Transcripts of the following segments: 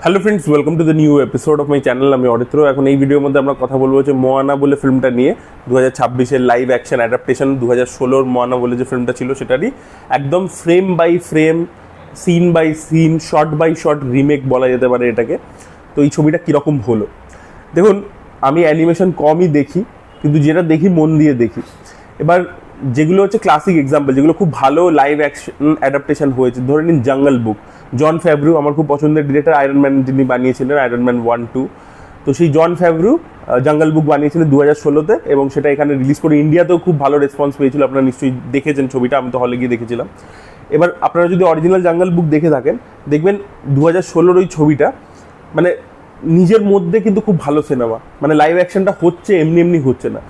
Hello friends, welcome to the new episode of my channel. আমি অরিত্র। এখন এই ভিডিওর মধ্যে আমরা কথা বলবো যে মোয়ানা বলে ফিল্মটা নিয়ে 2026-এর লাইভ অ্যাকশন অ্যাডাপ্টেশন 2016-র মোয়ানা বলে যে ফিল্মটা ছিল সেটারই একদম frame by frame, scene by scene, shot by shot remake বলা যেতে পারে এটাকে। তো এই ছবিটা কীরকম হলো দেখুন। আমি অ্যানিমেশন কমই দেখি, কিন্তু যেটা দেখি মন দিয়ে দেখি। এবার যেগুলো হচ্ছে ক্লাসিক এক্সাম্পল, যেগুলো খুব ভালো লাইভ অ্যাকশন অ্যাডাপ্টেশন হয়েছে, ধরে নিন জঙ্গল বুক। জন ফেভরু আমার খুব পছন্দের ডিরেক্টর, আয়রন ম্যান যিনি বানিয়েছিলেন, আয়রন ম্যান 1-2। তো সেই জন ফেভরু জঙ্গল বুক বানিয়েছিলেন 2016-তে, এবং সেটা এখানে রিলিজ করে ইন্ডিয়াতেও খুব ভালো রেসপন্স পেয়েছিল। আপনারা নিশ্চয়ই দেখেছেন ছবিটা, আমি তো হলে গিয়ে দেখেছিলাম। এবার আপনারা যদি অরিজিনাল জঙ্গল বুক দেখে থাকেন, দেখবেন 2016-র ওই ছবিটা মানে নিজের মধ্যে কিন্তু খুব ভালো সিনেমা। মানে লাইভ অ্যাকশনটা হচ্ছে এমনি এমনি হচ্ছে না,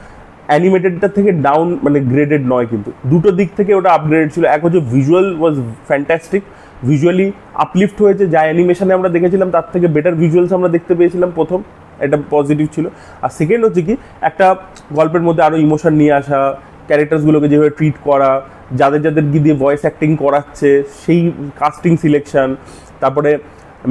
অ্যানিমেটেডটা থেকে ডাউন মানে গ্রেডেড নয়, কিন্তু দুটো দিক থেকে ওটা আপগ্রেডেড ছিল। এক হচ্ছে ভিজুয়াল ওয়াজ ফ্যান্টাস্টিক, ভিজুয়ালি আপলিফট হয়েছে, যা অ্যানিমেশনে আমরা দেখেছিলাম তার থেকে বেটার ভিজুয়ালস আমরা দেখতে পেয়েছিলাম প্রথম, এটা পজিটিভ ছিল। আর সেকেন্ড হচ্ছে কি, একটা গল্পের মধ্যে আরও ইমোশন নিয়ে আসা, ক্যারেক্টার্সগুলোকে যেভাবে ট্রিট করা, যাদের যাদেরকে দিয়ে ভয়েস অ্যাক্টিং করাচ্ছে সেই কাস্টিং সিলেকশন, তারপরে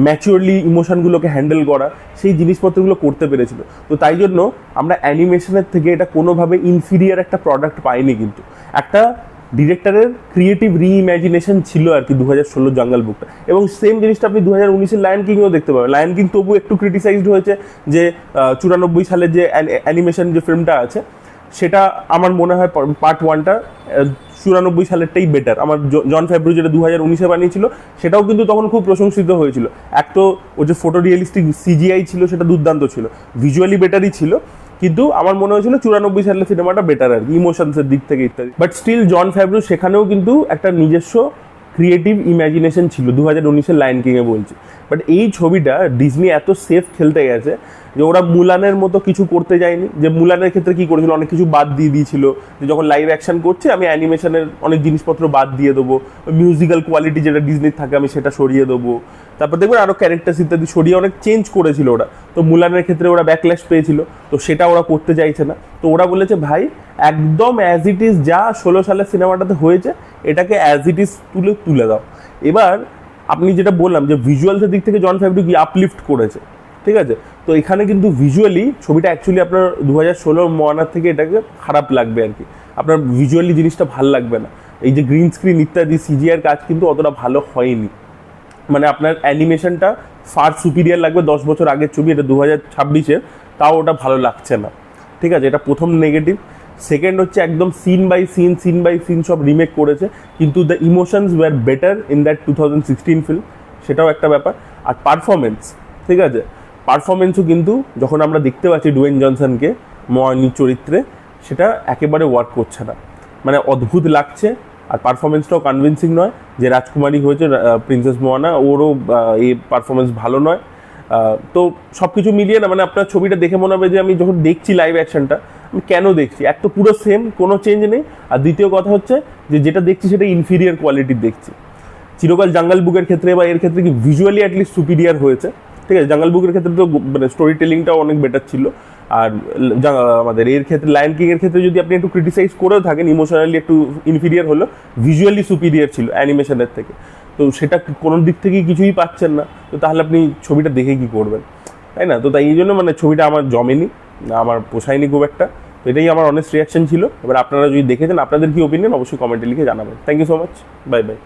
ম্যাচিওরলি ইমোশনগুলোকে হ্যান্ডেল করা, সেই জিনিসপত্রগুলো করতে পেরেছিল। তো তাই জন্য আমরা অ্যানিমেশনের থেকে এটা কোনোভাবে ইনফিরিয়ার একটা প্রোডাক্ট পাইনি, কিন্তু একটা ডিরেক্টরের ক্রিয়েটিভ রিইম্যাজিনেশন ছিল আর কি 2016 জঙ্গল বুকটা। এবং সেম জিনিসটা আপনি 2019-এর লায়ন কিংয়েও দেখতে পাবেন। লায়ন কিং তবু একটু ক্রিটিসাইজড হয়েছে যে 94 সালের যে অ্যানিমেশন যে ফিল্মটা আছে সেটা আমার মনে হয় পার্ট 1টা 94 সালেরটাই বেটার। আমার জন ফেব্রু যেটা 2019-এ বানিয়েছিল সেটাও কিন্তু তখন খুব প্রশংসিত হয়েছিল। এক তো ও যে ফটো রিয়েলিস্টিক সিজিআই ছিল সেটা দুর্দান্ত ছিল, ভিজুয়ালি বেটারই ছিল, কিন্তু আমার মনে হয়েছিল 94 সালের সিনেমাটা বেটার আর কি, ইমোশনসের দিক থেকে ইত্যাদি। বাট স্টিল জন ফেব্রু সেখানেও কিন্তু একটা নিজস্ব ক্রিয়েটিভ ইম্যাজিনেশন ছিল 2019-এর লায়ন কিংয়ে বলছি। বাট এই ছবিটা ডিজনি এত সেফ খেলতে গেছে যে ওরা মুলানের মতো কিছু করতে যায়নি। যে মুলানের ক্ষেত্রে কী করেছিল, অনেক কিছু বাদ দিয়ে দিয়েছিল, যে যখন লাইভ অ্যাকশন করছে আমি অ্যানিমেশনের অনেক জিনিসপত্র বাদ দিয়ে দেবো, মিউজিক্যাল কোয়ালিটি যেটা ডিজনির থাকে আমি সেটা সরিয়ে দেবো, তারপর দেখবেন আরও ক্যারেক্টার্স ইত্যাদি সরিয়ে অনেক চেঞ্জ করেছিল ওরা। তো মুলানের ক্ষেত্রে ওরা ব্যাকল্যাশ পেয়েছিল, তো সেটা ওরা করতে চাইছে না। তো ওরা বলেছে ভাই একদম অ্যাজ ইট ইজ যা 16 সালের সিনেমাটাতে হয়েছে এটাকে অ্যাজ ইট ইজ তুলে দাও। এবার আপনি যেটা বললাম যে ভিজুয়ালসের দিক থেকে জন ফেব্রু কি আপলিফট করেছে, ঠিক আছে। তো এখানে কিন্তু ভিজুয়ালি ছবিটা অ্যাকচুয়ালি আপনার 2016 মোয়ানার থেকে এটাকে খারাপ লাগবে আর কি, আপনার ভিজুয়ালি জিনিসটা ভালো লাগবে না। এই যে গ্রিন স্ক্রিন ইত্যাদি সিজিআর কাজ কিন্তু অতটা ভালো হয়নি, মানে আপনার অ্যানিমেশনটা ফার সুপিরিয়ার লাগবে 10 বছর আগের ছবি, এটা 2026-এর, তাও ওটা ভালো লাগছে না, ঠিক আছে। এটা প্রথম নেগেটিভ। সেকেন্ড হচ্ছে একদম সিন বাই সিন সব রিমেক করেছে, কিন্তু the emotions were better in that 2016 film, সেটাও একটা ব্যাপার। আর পারফরমেন্স, ঠিক আছে, পারফরমেন্সও কিন্তু যখন আমরা দেখতে পাচ্ছি ডুয়েন জনসনকে মোয়ানি চরিত্রে, সেটা একেবারে ওয়ার্ক করছে না, মানে অদ্ভুত লাগছে। আর পারফরমেন্সটাও কনভিন্সিং নয়। যে রাজকুমারী হয়েছে প্রিন্সেস মোয়ানা, ওরও এই পারফরমেন্স ভালো নয়। তো সব কিছু মিলিয়ে না, মানে আপনার ছবিটা দেখে মনে হবে যে আমি যখন দেখছি লাইভ অ্যাকশনটা আমি কেন দেখছি, এক তো পুরো সেম, কোনো চেঞ্জ নেই। আর দ্বিতীয় কথা হচ্ছে যে যেটা দেখছি সেটা ইনফিরিয়ার কোয়ালিটির দেখছি। চিরকাল জঙ্গল বুকের ক্ষেত্রে বা এর ক্ষেত্রে কি ভিজুয়ালি অ্যাটলিস্ট সুপিরিয়ার হয়েছে, ঠিক আছে। জঙ্গল বুকের ক্ষেত্রে তো মানে স্টোরি টেলিংটাও অনেক বেটার ছিল। আর আমাদের এর ক্ষেত্রে লায়ন কিং এর ক্ষেত্রে যদি আপনি একটু ক্রিটিসাইজ করেও থাকেন, ইমোশনালি একটু ইনফিরিয়ার হলো, ভিজুয়ালি সুপিরিয়ার ছিল অ্যানিমেশনের থেকে। তো সেটা কোনো দিক থেকেই কিছুই পাচ্ছেন না, তো তাহলে আপনি ছবিটা দেখে কি করবেন, তাই না। তো তাই এই জন্য মানে ছবিটা আমার জমেনি, আমার পোষায়নি খুব একটা। তো এটাই আমার অনেস্ট রিয়াকশন ছিল। এবার আপনারা যদি দেখেছেন আপনাদের কি ওপিনিয়ন অবশ্যই কমেন্টে লিখে জানাবেন। Thank you so much, bye by.